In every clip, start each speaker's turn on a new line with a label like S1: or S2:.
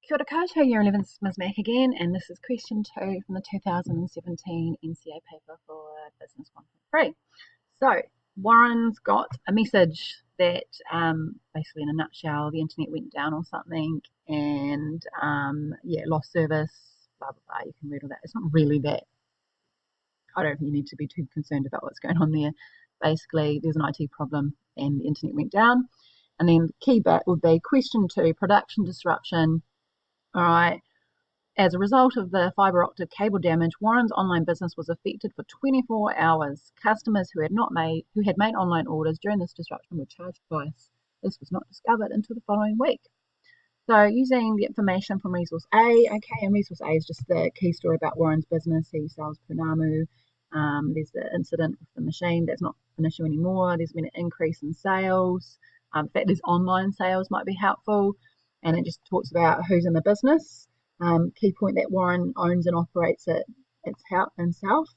S1: Kia ora koutou, Year 11, this is Ms. Mac again, and this is question 2 from the 2017 Ncea paper for Business 1.3. So, Warren's got a message that basically, in a nutshell, the internet went down or something, and lost service, blah, blah, blah. You can read all that. It's not really that. I don't think you need to be too concerned about what's going on there. Basically, there's an IT problem and the internet went down. And then the key bit would be question 2, production disruption. All right. As a result of the fibre optic cable damage, Warren's online business was affected for 24 hours. Customers who had made online orders during this disruption were charged twice. This was not discovered until the following week. So using the information from Resource A, okay, and Resource A is just the key story about Warren's business. He sells Punamu. There's the incident with the machine. That's not an issue anymore. There's been an increase in sales. In fact, there's online sales might be helpful. And it just talks about who's in the business. Key point that Warren owns and operates it himself.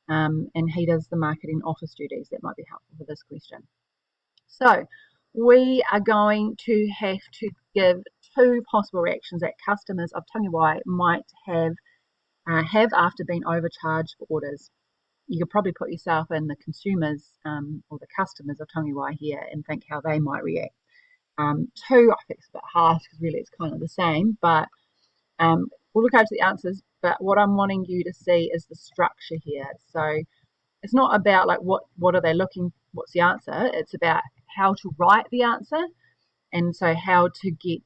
S1: And he does the marketing office duties. That might be helpful for this question. So we are going to have to give 2 possible reactions that customers of Tongiwai might have after being overcharged for orders. You could probably put yourself in the consumers or the customers of Tongiwai here and think how they might react. 2, I think it's a bit harsh because really it's kind of the same, but we'll look over the answers. But what I'm wanting you to see is the structure here. So it's not about like what are they looking, what's the answer. It's about how to write the answer, and so how to get,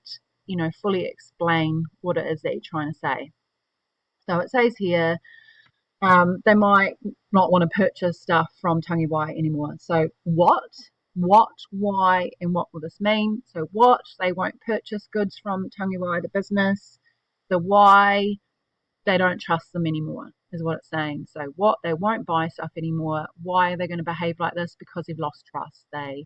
S1: fully explain what it is that you're trying to say. So it says here, they might not want to purchase stuff from Tongiwai anymore. So what, why, and what will this mean? So what, they won't purchase goods from Tongiwai, the business. The why, they don't trust them anymore, is what it's saying. So what, they won't buy stuff anymore. Why are they going to behave like this? Because they've lost trust. They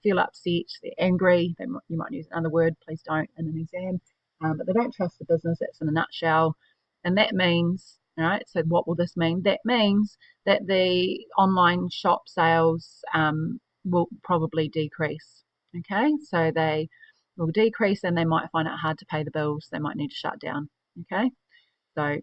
S1: feel upset, they're angry. You might use another word, please don't in an exam. But they don't trust the business. That's in a nutshell. And that means, all right, so what will this mean? That means that the online shop sales will probably decrease. Okay, so they will decrease and they might find it hard to pay the bills. They might need to shut down. Okay, so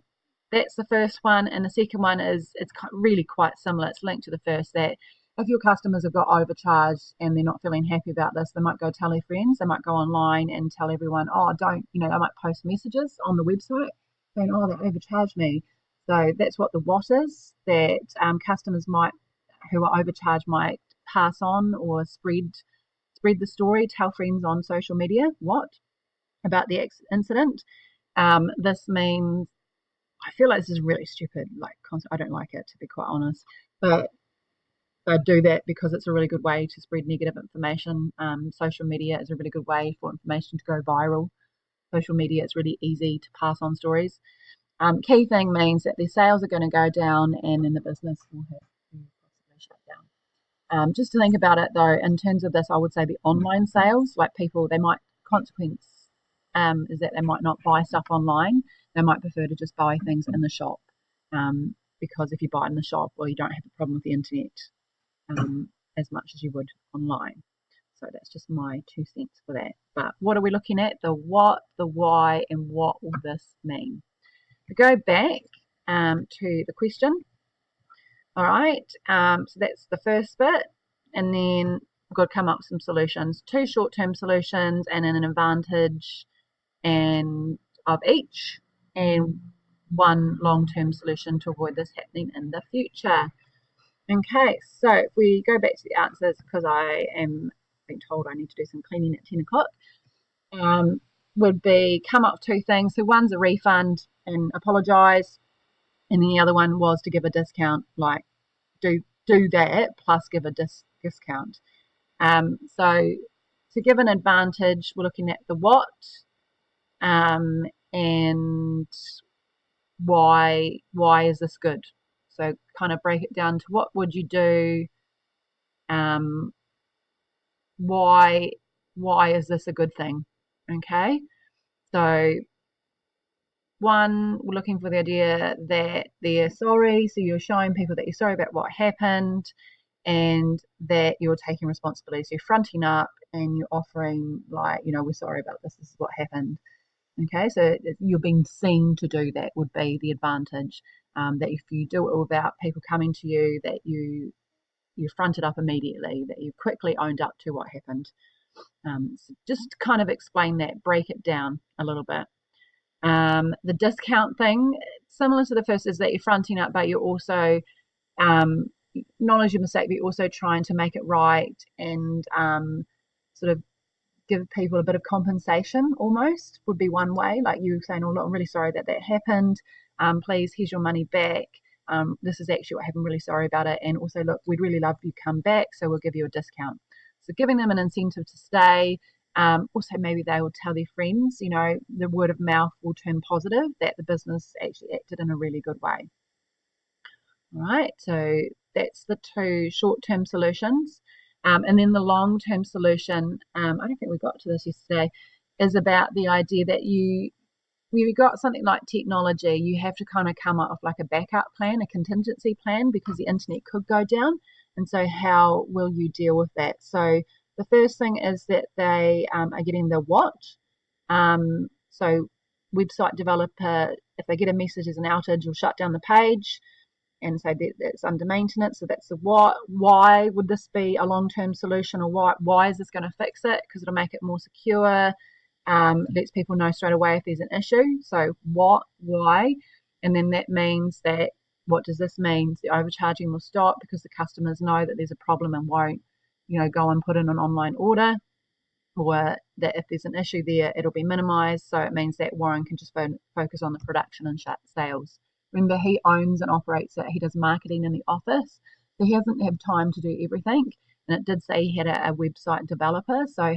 S1: that's the first one. And the second one is, it's really quite similar. It's linked to the first, that if your customers have got overcharged and they're not feeling happy about this, they might go tell their friends. They might go online and tell everyone, they might post messages on the website saying, they overcharged me. So that's what the what is, that customers who are overcharged might pass on or spread the story, tell friends on social media about the incident. This means, I feel like this is really stupid, I don't like it, to be quite honest, but they do that because it's a really good way to spread negative information. Social media is a really good way for information to go viral. Social media, it's really easy to pass on stories. Key thing means that their sales are going to go down and then the business will have to possibly shut down. Just to think about it though, in terms of this, I would say the online sales, like people, consequence is that they might not buy stuff online. They might prefer to just buy things in the shop, because if you buy in the shop, well, you don't have a problem with the internet as much as you would online. So that's just my 2 cents for that. But what are we looking at? The what, the why, and what will this mean? We go back to the question. All right, so that's the first bit, and then we've got to come up with some solutions. 2 short-term solutions and an advantage and of each, and 1 long-term solution to avoid this happening in the future. Okay, so if we go back to the answers, because I am being told I need to do some cleaning at 10 o'clock, would be come up with 2 things. So one's a refund and apologise, and then the other one was to give a discount, like do that plus give a discount. So to give an advantage, we're looking at the what, and why is this good? So kind of break it down to what would you do, why is this a good thing? Okay, so 1, we're looking for the idea that they're sorry, so you're showing people that you're sorry about what happened and that you're taking responsibility. So you're fronting up and you're offering, we're sorry about this, this is what happened. Okay, so you're being seen to do that would be the advantage. That if you do it without people coming to you, that you fronted up immediately, that you quickly owned up to what happened. So just kind of explain that, break it down a little bit. The discount thing, similar to the first, is that you're fronting up, but you're also acknowledge your mistake, but you're also trying to make it right and sort of give people a bit of compensation almost would be one way. Like you saying, oh, look, I'm really sorry that happened. Please, here's your money back. This is actually what happened. Really sorry about it. And also, look, we'd really love you to come back, so we'll give you a discount. So giving them an incentive to stay. Also, maybe they will tell their friends, the word of mouth will turn positive that the business actually acted in a really good way. All right, so that's the two short-term solutions. And then the long-term solution, I don't think we got to this yesterday, is about the idea that when you've got something like technology, you have to kind of come up with like a backup plan, a contingency plan, because the internet could go down. And so how will you deal with that? So the first thing is that they are getting the what. So website developer, if they get a message as an outage, will shut down the page and say that it's under maintenance. So that's the what. Why would this be a long-term solution, or why is this going to fix it? Because it'll make it more secure. Lets people know straight away if there's an issue. So what, why, and then that means that, what does this mean? The overcharging will stop because the customers know that there's a problem and won't, go and put in an online order, or that if there's an issue there, it'll be minimized. So it means that Warren can just focus on the production and sales. Remember, he owns and operates it. He does marketing in the office, so he doesn't have time to do everything. And it did say he had a website developer, so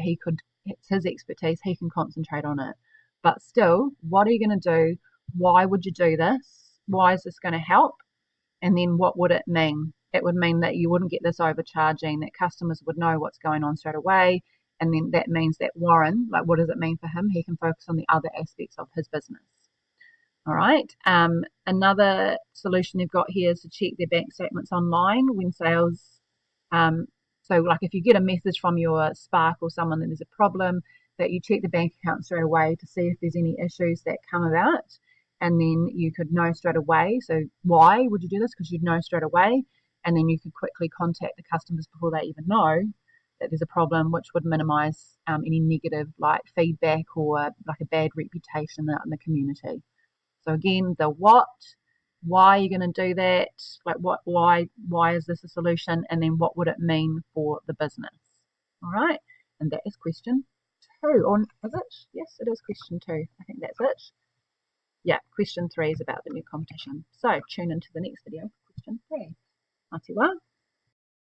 S1: it's his expertise, he can concentrate on it. But still, what are you going to do? Why would you do this? Why is this going to help? And then what would it mean? It would mean that you wouldn't get this overcharging, that customers would know what's going on straight away. And then that means that Warren, like, what does it mean for him? He can focus on the other aspects of his business. All right. Another solution they've got here is to check their bank statements online when sales. So, like, if you get a message from your Spark or someone that there's a problem, that you check the bank account straight away to see if there's any issues that come about, and then you could know straight away. So, why would you do this? Because you'd know straight away, and then you could quickly contact the customers before they even know that there's a problem, which would minimize any negative like feedback or like a bad reputation out in the community. So again, the what, why are you going to do that? Like why is this a solution? And then what would it mean for the business? All right. And that is question 2. Or is it? Yes, it is question 2. I think that's it. Yeah, question 3 is about the new competition. So tune into the next video for question 3. Atiwa.